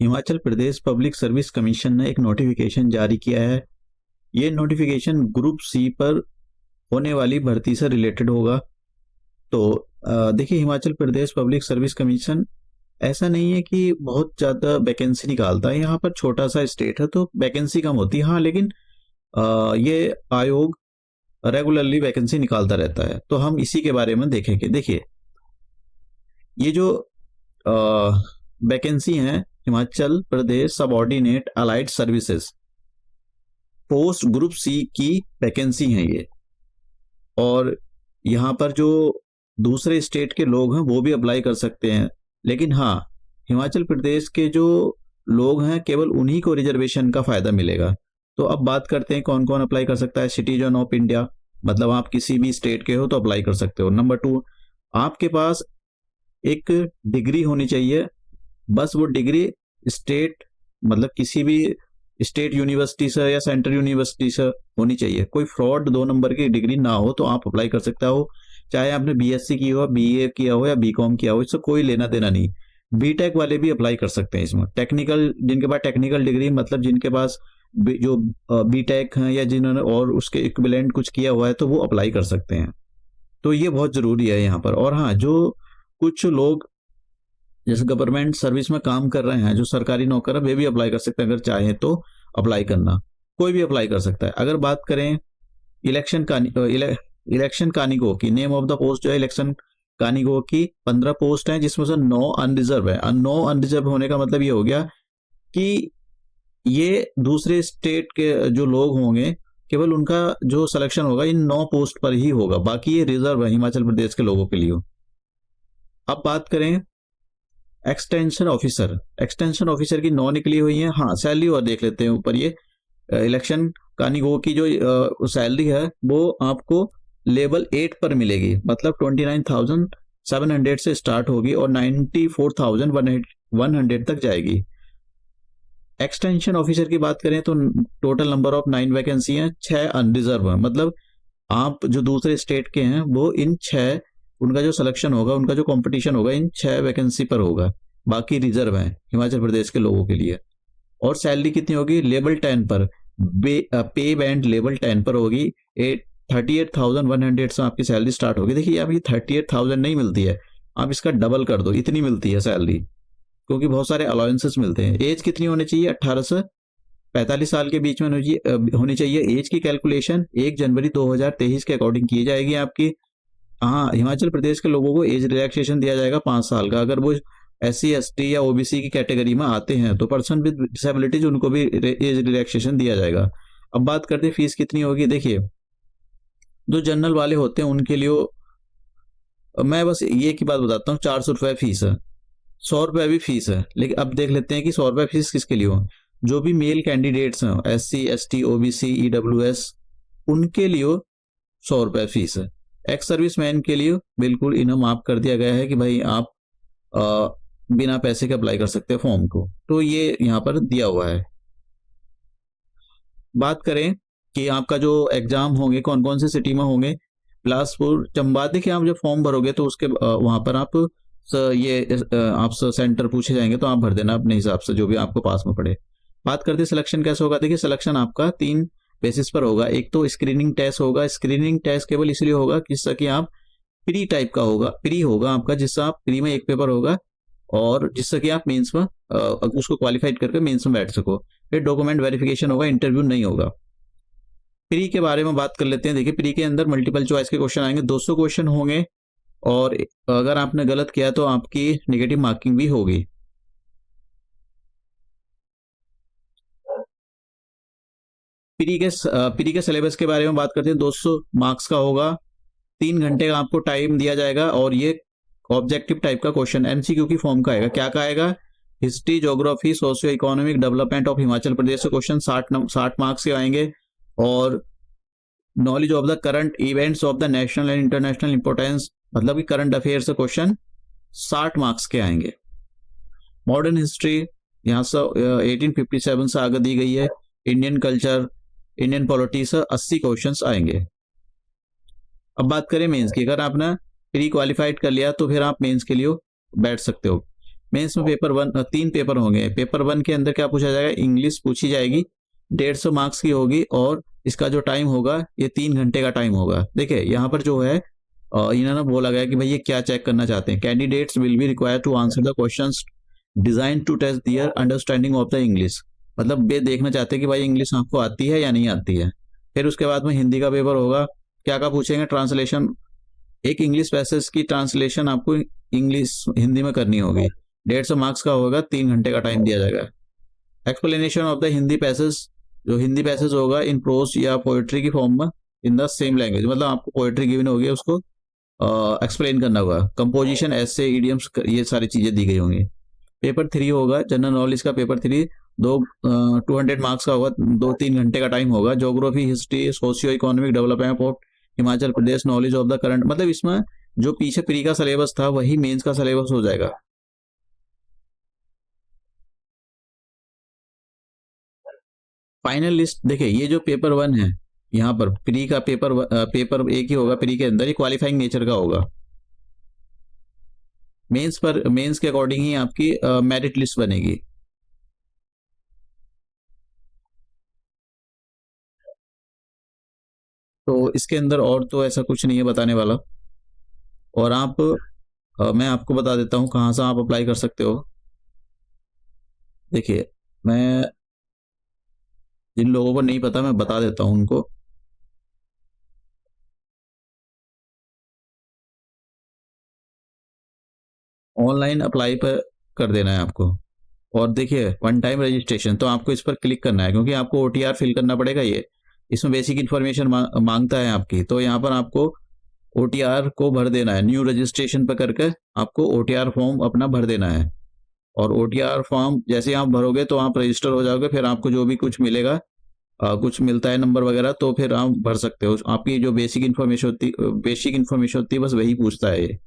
Himachal Pradesh public service commission ने एक notification जारी किया है। ये नोटिफिकेशन ग्रुप सी पर होने वाली भर्ती से रिलेटेड होगा। तो देखिए, Himachal Pradesh public service commission ऐसा नहीं है कि बहुत ज़्यादा वैकेंसी निकालता है। यहाँ पर छोटा सा स्टेट है तो वैकेंसी कम होती है। हाँ, लेकिन ये आयोग रेगुलरली वैकेंसी निकालता रहता है। तो हम इसी के बारे में देखेंगे। देखिए, ये जो वैकेंसी हैं, Himachal Pradesh subordinate allied services post group C की वैकेंसी हैं ये। और यहाँ पर जो दूसरे स्टेट के लोग हैं वो भी अप्लाई कर सकते हैं। लेकिन हाँ, हिमाचल प्रदेश के जो लोग हैं केवल उन्हीं को रिजर्वेशन का फायदा मिलेगा। तो अब बात करते हैं कौन कौन अप्लाई कर सकता है। सिटीजन ऑफ इंडिया, मतलब आप किसी भी स्टेट के हो तो अप्लाई कर सकते हो। नंबर 2, आपके पास एक डिग्री होनी चाहिए। बस वो डिग्री स्टेट, मतलब किसी भी स्टेट यूनिवर्सिटी से या सेंट्रल यूनिवर्सिटी से होनी चाहिए। कोई फ्रॉड 2 नंबर की डिग्री ना हो तो आप अप्लाई कर सकता हो। चाहे आपने बीएससी की हो, बीए किया हो या बीकॉम किया हो, इससे कोई लेना देना नहीं। बीटेक वाले भी अप्लाई कर सकते हैं इसमें। टेक्निकल, जिनके पास टेक्निकल डिग्री, मतलब जिनके पास जो बीटेक हैं या जिन्होंने और उसके इक्विवेलेंट कुछ किया हुआ है, तो वो अप्लाई कर सकते हैं। तो ये बहुत ज़रूरी है यहाँ पर। और हाँ, जो कुछ लोग जैसे गवर्नमेंट सर्विस में काम कर रहे हैं, जो सरकारी नौकर है, वे भी अप्लाई कर सकते हैं। अगर चाहे तो अप्लाई करना, कोई भी अप्लाई कर सकता है। अगर बात करें इलेक्शन कानिगो की, नेम ऑफ द पोस्ट जो है इलेक्शन कानिगो की 15 पोस्ट हैं, जिसमें से 9 अनरिजर्व है। 9 अनरिजर्व होने का मतलब ये हो गया कि ये दूसरे स्टेट के जो लोग होंगे, केवल उनका जो सिलेक्शन होगा इन 9 पोस्ट पर ही होगा। बाकी ये रिजर्व है हिमाचल प्रदेश के लोगों के लिए। अब बात करें एक्सटेंशन ऑफिसर। एक्सटेंशन ऑफिसर की 9 निकली हुई है। हाँ, सैलरी और देख लेते हैं ऊपर। ये इलेक्शन कानिगो की जो सैलरी है वो आपको लेवल 8 पर मिलेगी, मतलब 29,700 से स्टार्ट होगी और 94,100 तक जाएगी। एक्सटेंशन ऑफिसर की बात करें तो टोटल नंबर ऑफ 9 वैकेंसी हैं, 6 अनरिजर्व है। मतलब आप जो दूसरे स्टेट के हैं वो इन 6, उनका जो सिलेक्शन होगा, उनका जो कंपटीशन होगा इन 6 वैकेंसी पर होगा। बाकी रिजर्व हैं हिमाचल प्रदेश के लोगों के लिए। और सैलरी कितनी होगी? लेवल 10 पर, पे बैंड लेवल 10 पर होगी। 38,100 से आपकी सैलरी स्टार्ट होगी। देखिए, अब ये 38,000 नहीं मिलती है, आप इसका डबल कर दो, इतनी मिलती है सैलरी, क्योंकि बहुत सारे अलाउंसेस मिलते हैं। एज कितनी होनी चाहिए? 18 से 45 साल के बीच में होनी चाहिए। एज की कैलकुलेशन 1 जनवरी 2023 के अकॉर्डिंग की जाएगी आपकी। हाँ, हिमाचल प्रदेश के लोगों को एज रिलैक्सेशन दिया जाएगा 5 साल का। अगर वो SC ST या OBC की कैटेगरी में आते हैं तो पर्सन विद डिसेबिलिटीज, उनको भी एज रिलैक्सेशन दिया जाएगा। अब बात करते हैं फीस कितनी होगी। देखिए, जो जनरल वाले होते हैं उनके लिए मैं बस ये की बात बताता हूँ, 400 रुपये फीस है, 100 रुपये भी फीस है। लेकिन अब देख लेते हैं कि 100 रुपये फीस किसके लिए हो। जो भी मेल कैंडिडेट्स हैं, SC ST OBC EWS, उनके लिए 100 रुपये फीस है। एक्स सर्विस मैन के लिए बिल्कुल इन्हें माफ कर दिया गया है कि भाई आप बिना पैसे के अप्लाई कर सकते हैं फॉर्म को। तो ये यहाँ पर दिया हुआ है। बात करें कि आपका जो एग्जाम होंगे कौन कौन से सिटी में होंगे, बिलासपुर, चंबा। देखिए, आप जब फॉर्म भरोगे तो उसके वहाँ पर आपसे सेंटर पूछे जाएंगे, तो आप भर देना अपने हिसाब से जो भी आपको पास में पड़े। बात करते सिलेक्शन कैसे होगा। देखिए, सिलेक्शन आपका 3 बेसिस पर होगा। एक तो स्क्रीनिंग टेस्ट होगा। स्क्रीनिंग टेस्ट केवल इसलिए होगा जिससे कि आप प्री टाइप का होगा, प्री होगा आपका, जिससे आप प्री में एक पेपर होगा और जिससे कि आप मेंस में उसको क्वालिफाइड करके मेंस में बैठ सको। फिर डॉक्यूमेंट वेरिफिकेशन होगा, इंटरव्यू नहीं होगा। प्री के बारे में बात कर लेते हैं। देखिए, प्री के अंदर मल्टीपल चॉइस के क्वेश्चन आएंगे, 200 क्वेश्चन होंगे और अगर आपने गलत किया तो आपकी नेगेटिव मार्किंग भी होगी। प्री के सिलेबस के बारे में बात करते हैं। 200 मार्क्स का होगा, 3 घंटे का आपको टाइम दिया जाएगा और ये ऑब्जेक्टिव टाइप का क्वेश्चन MCQ की फॉर्म का आएगा। क्या का आएगा? History, geography, socio economic development of Himachal Pradesh से क्वेश्चन 60 मार्क्स के आएंगे। और knowledge of the current events of the national and international importance, मतलब कि करंट अफेयर से क्वेश्चन 60 मार्क्स के आएंगे। मॉडर्न हिस्ट्री यहाँ से 1857 से आगे दी गई है। इंडियन कल्चर, इंडियन पॉलिटी से 80 क्वेश्चंस आएंगे। अब बात करें मेंस की। अगर आपने प्री क्वालिफाइड कर लिया तो फिर आप मेंस के लिए बैठ सकते हो। मेंस में पेपर 1 3 पेपर होंगे। पेपर 1 के अंदर क्या पूछा जाएगा, इंग्लिश पूछी जाएगी, 150 मार्क्स की होगी और इसका जो टाइम होगा ये 3 घंटे का टाइम होगा। देखिए यहाँ पर जो है इन्होंने बोला गया कि भाई ये क्या चेक करना चाहते हैं, candidates will be required to answer the questions design to test their understanding of the English. मतलब ये देखना चाहते हैं कि भाई इंग्लिश आपको आती है या नहीं आती है। फिर उसके बाद में हिंदी का पेपर होगा, क्या क्या पूछेंगे, ट्रांसलेशन, एक इंग्लिश पैसेज की ट्रांसलेशन आपको इंग्लिश हिंदी में करनी होगी, 150 मार्क्स का होगा, 3 घंटे का टाइम दिया जाएगा। Explanation of the Hindi passage, जो हिंदी पैसेज होगा इन प्रोज या पोएट्री की फॉर्म में इन द सेम लैंग्वेज, मतलब आपको पोएट्री गिवन होगी उसको एक्सप्लेन करना होगा। कंपोजिशन, ऐसे, इडियम्स, ये सारी चीजें दी गई होंगी। पेपर 3 होगा जनरल नॉलेज का, पेपर 3 200 मार्क्स का होगा, 2-3 घंटे का टाइम होगा। Geography, history, socio economic development of Himachal Pradesh, knowledge of the current, मतलब इसमें जो पीछे प्री का सिलेबस था वही मेंस का सिलेबस हो जाएगा। फाइनल लिस्ट देखिए, ये जो पेपर 1 है यहाँ पर प्री का पेपर एक ही होगा प्री के अंदर, ये क्वालिफाइंग नेचर का होगा। मेंस के अकॉर्डिंग ही आपकी मेरिट लिस्ट बनेगी। तो इसके अंदर और तो ऐसा कुछ नहीं है बताने वाला। और मैं आपको बता देता हूँ कहाँ से आप अप्लाई कर सकते हो। देखिए, मैं जिन लोगों को नहीं पता मैं बता देता हूँ उनको। ऑनलाइन अप्लाई पर कर देना है आपको। और देखिए, 1 टाइम रजिस्ट्रेशन, तो आपको इस पर क्लिक करना है क्योंकि आपको OTR फिल करना पड़ेगा। ये इसमें बेसिक इन्फॉर्मेशन मांगता है आपकी, तो यहाँ पर आपको OTR को भर देना है। न्यू रजिस्ट्रेशन पर करके आपको OTR फॉर्म अपना भर देना है। और OTR फॉर्म जैसे आप भरोगे तो आप रजिस्टर हो जाओगे, फिर आपको जो भी कुछ मिलेगा, कुछ मिलता है नंबर वगैरह, तो फिर आप भर सकते हो। आपकी जो बेसिक इन्फॉर्मेशन होती है बस वही पूछता है ये।